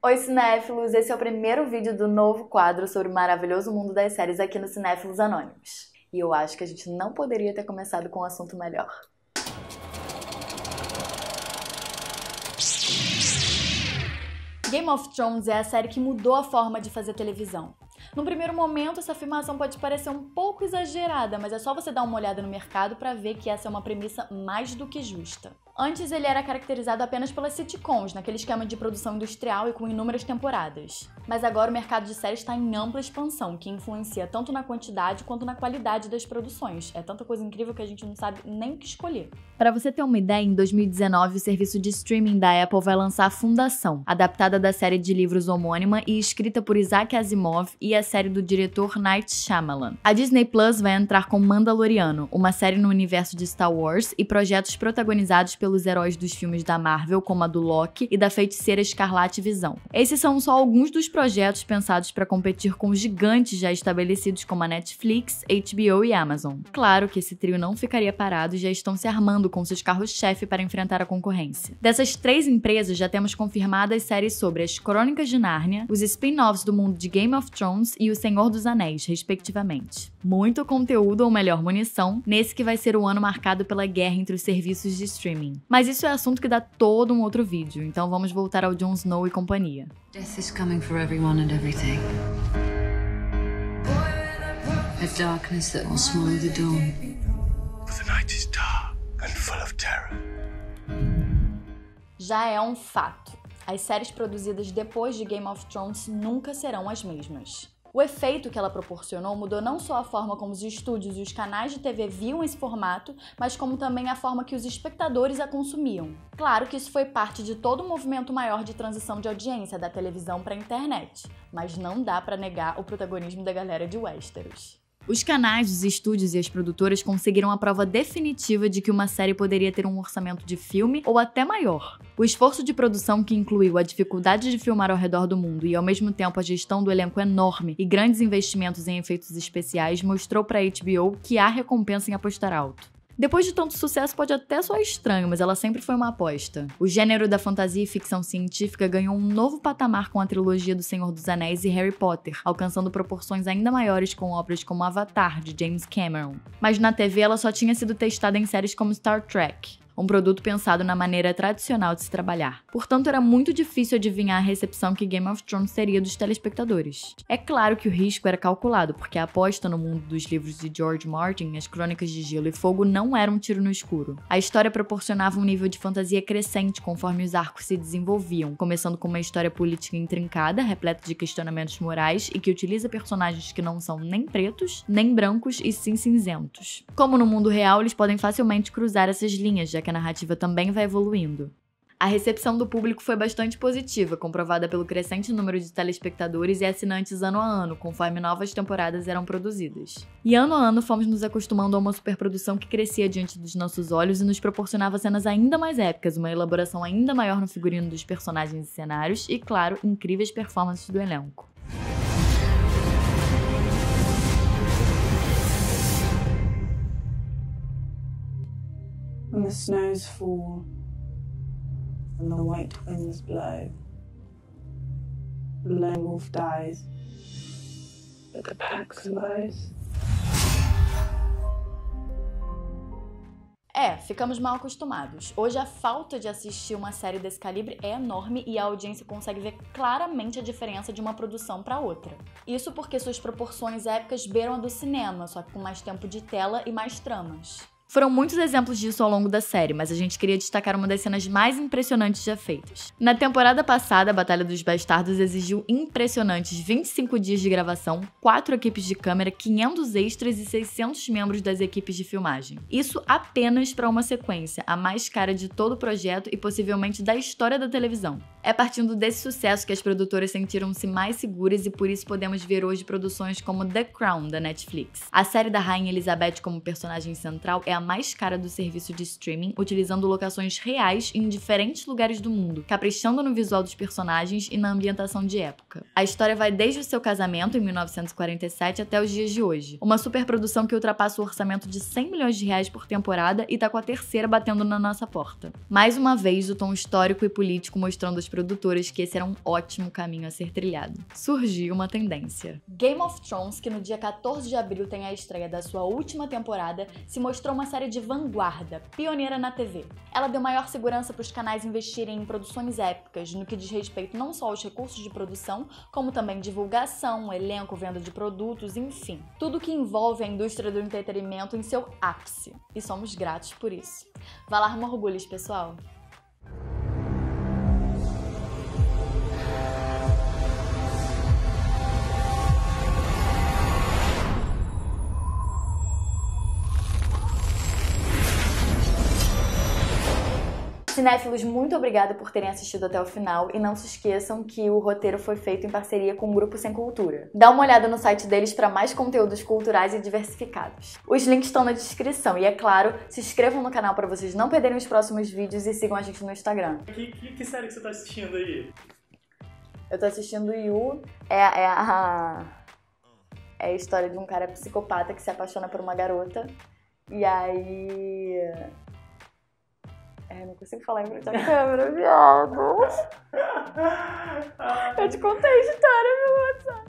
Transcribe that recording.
Oi cinéfilos, esse é o primeiro vídeo do novo quadro sobre o maravilhoso mundo das séries aqui no Cinéfilos Anônimos. E eu acho que a gente não poderia ter começado com um assunto melhor. Game of Thrones é a série que mudou a forma de fazer televisão. No primeiro momento, essa afirmação pode parecer um pouco exagerada, mas é só você dar uma olhada no mercado para ver que essa é uma premissa mais do que justa. Antes ele era caracterizado apenas pelas sitcoms, naquele esquema de produção industrial e com inúmeras temporadas. Mas agora o mercado de séries está em ampla expansão, que influencia tanto na quantidade quanto na qualidade das produções. É tanta coisa incrível que a gente não sabe nem o que escolher. Para você ter uma ideia, em 2019 o serviço de streaming da Apple vai lançar a Fundação, adaptada da série de livros homônima e escrita por Isaac Asimov e a série do diretor Night Shyamalan. A Disney Plus vai entrar com Mandaloriano, uma série no universo de Star Wars e projetos protagonizados pelos heróis dos filmes da Marvel, como a do Loki e da Feiticeira Escarlate Visão. Esses são só alguns dos projetos pensados para competir com os gigantes já estabelecidos como a Netflix, HBO e Amazon. Claro que esse trio não ficaria parado e já estão se armando com seus carros-chefe para enfrentar a concorrência. Dessas três empresas, já temos confirmadas séries sobre as Crônicas de Nárnia, os spin-offs do mundo de Game of Thrones e O Senhor dos Anéis, respectivamente. Muito conteúdo, ou melhor, munição, nesse que vai ser o ano marcado pela guerra entre os serviços de streaming. Mas isso é assunto que dá todo um outro vídeo, então vamos voltar ao Jon Snow e companhia. Death is coming for everyone and everything. A darkness that will smother the dawn. For the night is dark and full of terror. Já é um fato. As séries produzidas depois de Game of Thrones nunca serão as mesmas. O efeito que ela proporcionou mudou não só a forma como os estúdios e os canais de TV viam esse formato, mas como também a forma que os espectadores a consumiam. Claro que isso foi parte de todo um movimento maior de transição de audiência da televisão para a internet, mas não dá para negar o protagonismo da galera de Westeros. Os canais, os estúdios e as produtoras conseguiram a prova definitiva de que uma série poderia ter um orçamento de filme ou até maior. O esforço de produção, que incluiu a dificuldade de filmar ao redor do mundo e ao mesmo tempo a gestão do elenco enorme e grandes investimentos em efeitos especiais, mostrou para a HBO que há recompensa em apostar alto. Depois de tanto sucesso pode até soar estranho, mas ela sempre foi uma aposta. O gênero da fantasia e ficção científica ganhou um novo patamar com a trilogia do Senhor dos Anéis e Harry Potter, alcançando proporções ainda maiores com obras como Avatar, de James Cameron. Mas na TV ela só tinha sido testada em séries como Star Trek, um produto pensado na maneira tradicional de se trabalhar. Portanto, era muito difícil adivinhar a recepção que Game of Thrones teria dos telespectadores. É claro que o risco era calculado, porque a aposta no mundo dos livros de George Martin, As Crônicas de Gelo e Fogo, não era um tiro no escuro. A história proporcionava um nível de fantasia crescente conforme os arcos se desenvolviam, começando com uma história política intrincada, repleta de questionamentos morais e que utiliza personagens que não são nem pretos, nem brancos e sim cinzentos. Como no mundo real, eles podem facilmente cruzar essas linhas, já que a narrativa também vai evoluindo. A recepção do público foi bastante positiva, comprovada pelo crescente número de telespectadores e assinantes ano a ano, conforme novas temporadas eram produzidas. E ano a ano fomos nos acostumando a uma superprodução que crescia diante dos nossos olhos e nos proporcionava cenas ainda mais épicas, uma elaboração ainda maior no figurino dos personagens e cenários e, claro, incríveis performances do elenco. When the snows fall and the white winds blow, the lone wolf dies, but the pack survives. Ficamos mal acostumados. Hoje a falta de assistir uma série desse calibre é enorme e a audiência consegue ver claramente a diferença de uma produção para outra. Isso porque suas proporções épicas beiram a do cinema, só que com mais tempo de tela e mais tramas. Foram muitos exemplos disso ao longo da série, mas a gente queria destacar uma das cenas mais impressionantes já feitas. Na temporada passada, a Batalha dos Bastardos exigiu impressionantes 25 dias de gravação, 4 equipes de câmera, 500 extras e 600 membros das equipes de filmagem. Isso apenas para uma sequência, a mais cara de todo o projeto e possivelmente da história da televisão. É partindo desse sucesso que as produtoras sentiram-se mais seguras e por isso podemos ver hoje produções como The Crown, da Netflix. A série da Rainha Elizabeth como personagem central é a mais cara do serviço de streaming, utilizando locações reais em diferentes lugares do mundo, caprichando no visual dos personagens e na ambientação de época. A história vai desde o seu casamento, em 1947, até os dias de hoje. Uma superprodução que ultrapassa o orçamento de 100 milhões de reais por temporada e tá com a terceira batendo na nossa porta. Mais uma vez, o tom histórico e político mostrando às produtoras que esse era um ótimo caminho a ser trilhado. Surgiu uma tendência. Game of Thrones, que no dia 14 de abril tem a estreia da sua última temporada, se mostrou uma série de vanguarda, pioneira na TV. Ela deu maior segurança para os canais investirem em produções épicas, no que diz respeito não só aos recursos de produção, como também divulgação, elenco, venda de produtos, enfim. Tudo que envolve a indústria do entretenimento em seu ápice. E somos gratos por isso. Valar Morgulhos, pessoal! Cinéfilos, muito obrigada por terem assistido até o final e não se esqueçam que o roteiro foi feito em parceria com o Grupo Sem Cultura. Dá uma olhada no site deles para mais conteúdos culturais e diversificados. Os links estão na descrição e, é claro, se inscrevam no canal para vocês não perderem os próximos vídeos e sigam a gente no Instagram. Que série que você tá assistindo aí? Eu tô assistindo You, é a história de um cara psicopata que se apaixona por uma garota e aí... não consigo falar em frente à câmera, viado. Eu te contei a história, meu WhatsApp.